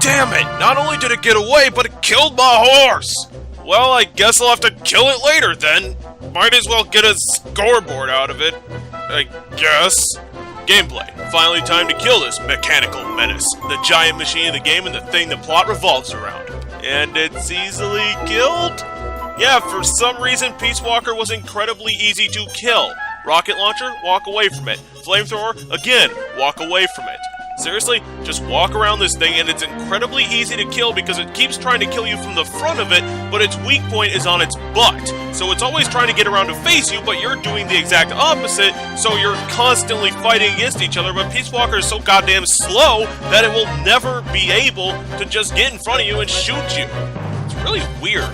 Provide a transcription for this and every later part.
Damn it! Not only did it get away, but it killed my horse! Well, I guess I'll have to kill it later then. Might as well get a scoreboard out of it, I guess. Gameplay. Finally time to kill this mechanical menace. The giant machine of the game and the thing the plot revolves around. And it's easily killed? Yeah, for some reason, Peace Walker was incredibly easy to kill. Rocket launcher? Walk away from it. Flamethrower? Again, walk away from it. Seriously, just walk around this thing and it's incredibly easy to kill because it keeps trying to kill you from the front of it, but its weak point is on its butt. So it's always trying to get around to face you, but you're doing the exact opposite, so you're constantly fighting against each other, but Peace Walker is so goddamn slow that it will never be able to just get in front of you and shoot you. It's really weird.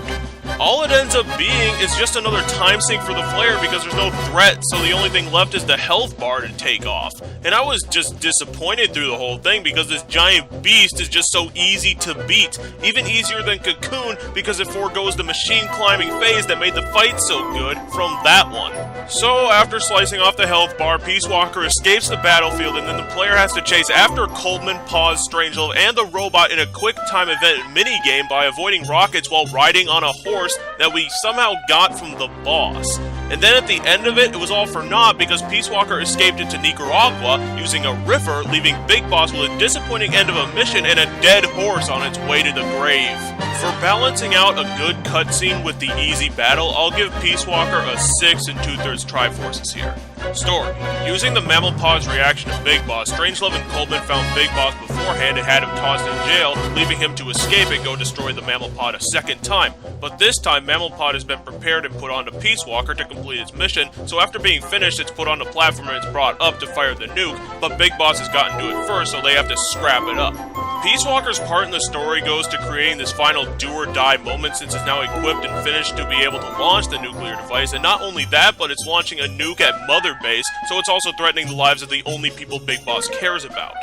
All it ends up being is just another time sink for the flare because there's no threat, so the only thing left is the health bar to take off. And I was just disappointed through the whole thing because this giant beast is just so easy to beat. Even easier than Cocoon because it forgoes the machine climbing phase that made the fight so good from that one. So after slicing off the health bar, Peace Walker escapes the battlefield and then the player has to chase after Coleman, Paz, Strangelove, and the robot in a quick time event minigame by avoiding rockets while riding on a horse that we somehow got from the boss. And then at the end of it, it was all for naught because Peace Walker escaped into Nicaragua using a river, leaving Big Boss with a disappointing end of a mission and a dead horse on its way to the grave. For balancing out a good cutscene with the easy battle, I'll give Peace Walker a 6 2/3 Triforces here. Story. Using the Mammal Paw's reaction to Big Boss, Strangelove and Coleman found Big Boss beforehand and had him tossed in jail, leaving him to escape and go destroy the Mammal Pod a second time. But this time, Mammal Pod has been prepared and put onto Peace Walker to complete its mission, so after being finished, it's put on the platform and it's brought up to fire the nuke, but Big Boss has gotten to it first, so they have to scrap it up. Peace Walker's part in the story goes to creating this final do-or-die moment since it's now equipped and finished to be able to launch the nuclear device, and not only that, but it's launching a nuke at Mother Base, so it's also threatening the lives of the only people Big Boss cares about.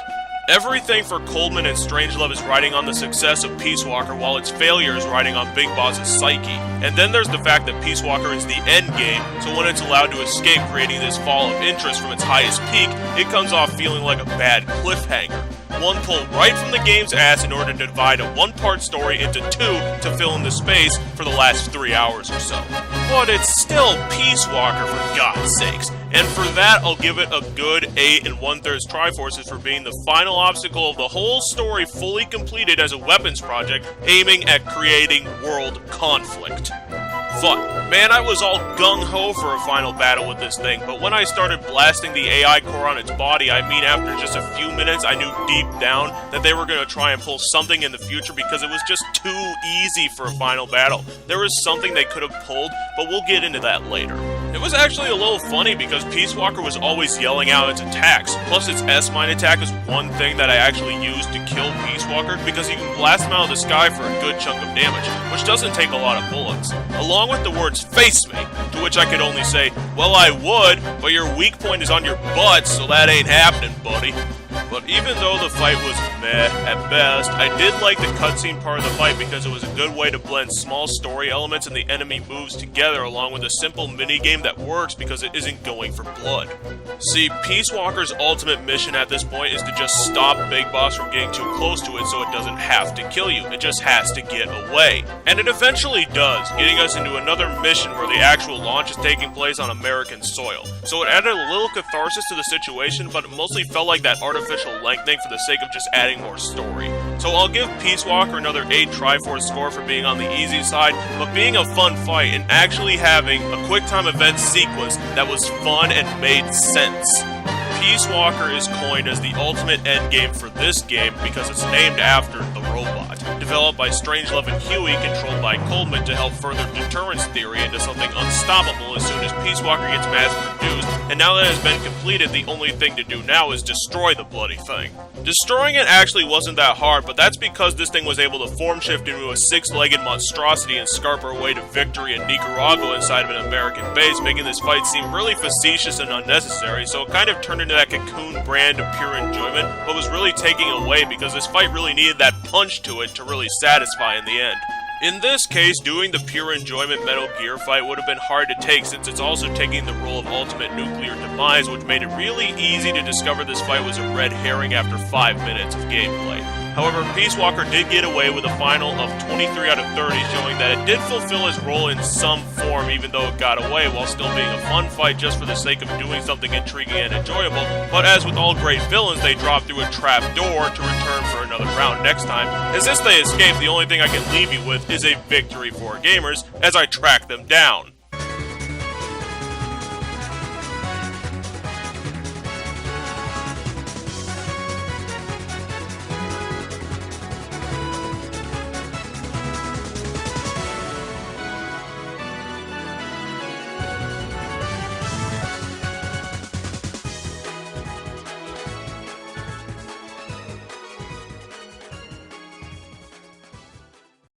Everything for Coleman and Strangelove is riding on the success of Peace Walker, while its failure is riding on Big Boss's psyche. And then there's the fact that Peace Walker is the end game, so when it's allowed to escape creating this fall of interest from its highest peak, it comes off feeling like a bad cliffhanger. One pulled right from the game's ass in order to divide a one-part story into two to fill in the space for the last 3 hours or so. But it's still Peace Walker, for God's sakes. And for that, I'll give it a good 8 1/3 Triforces for being the final obstacle of the whole story fully completed as a weapons project aiming at creating world conflict. Fun. Man, I was all gung-ho for a final battle with this thing, but when I started blasting the AI core on its body, I mean after just a few minutes, I knew deep down that they were going to try and pull something in the future because it was just too easy for a final battle. There was something they could have pulled, but we'll get into that later. It was actually a little funny because Peace Walker was always yelling out its attacks, plus its S-Mine attack is one thing that I actually used to kill Peace Walker because you can blast him out of the sky for a good chunk of damage, which doesn't take a lot of bullets. Along with the words "face me," to which I could only say, well I would, but your weak point is on your butt, so that ain't happening, buddy. But even though the fight was meh at best, I did like the cutscene part of the fight because it was a good way to blend small story elements and the enemy moves together along with a simple minigame that works because it isn't going for blood. See, Peace Walker's ultimate mission at this point is to just stop Big Boss from getting too close to it so it doesn't have to kill you, it just has to get away. And it eventually does, getting us into another mission where the actual launch is taking place on American soil. So it added a little catharsis to the situation, but it mostly felt like that artificial lengthening for the sake of just adding more story. So I'll give Peace Walker another 8 Triforce score for being on the easy side, but being a fun fight and actually having a quick time event sequence that was fun and made sense. Peace Walker is coined as the ultimate endgame for this game because it's named after the robot. Developed by Strangelove and Huey, controlled by Coleman to help further Deterrence theory into something unstoppable as soon as Peace Walker gets mass-produced, and now that it has been completed, the only thing to do now is destroy the bloody thing. Destroying it actually wasn't that hard, but that's because this thing was able to form shift into a 6-legged monstrosity and scarp our way to victory in Nicaragua inside of an American base, making this fight seem really facetious and unnecessary, so it kind of turned into that Cocoon brand of pure enjoyment, but was really taking away because this fight really needed that punch to it to really satisfy in the end. In this case, doing the pure enjoyment Metal Gear fight would have been hard to take since it's also taking the role of ultimate nuclear demise, which made it really easy to discover this fight was a red herring after 5 minutes of gameplay. However, Peace Walker did get away with a final of 23 out of 30, showing that it did fulfill its role in some form even though it got away, while still being a fun fight just for the sake of doing something intriguing and enjoyable. But as with all great villains, they drop through a trap door to return for another round next time. And since they escaped, the only thing I can leave you with is a victory for gamers as I track them down.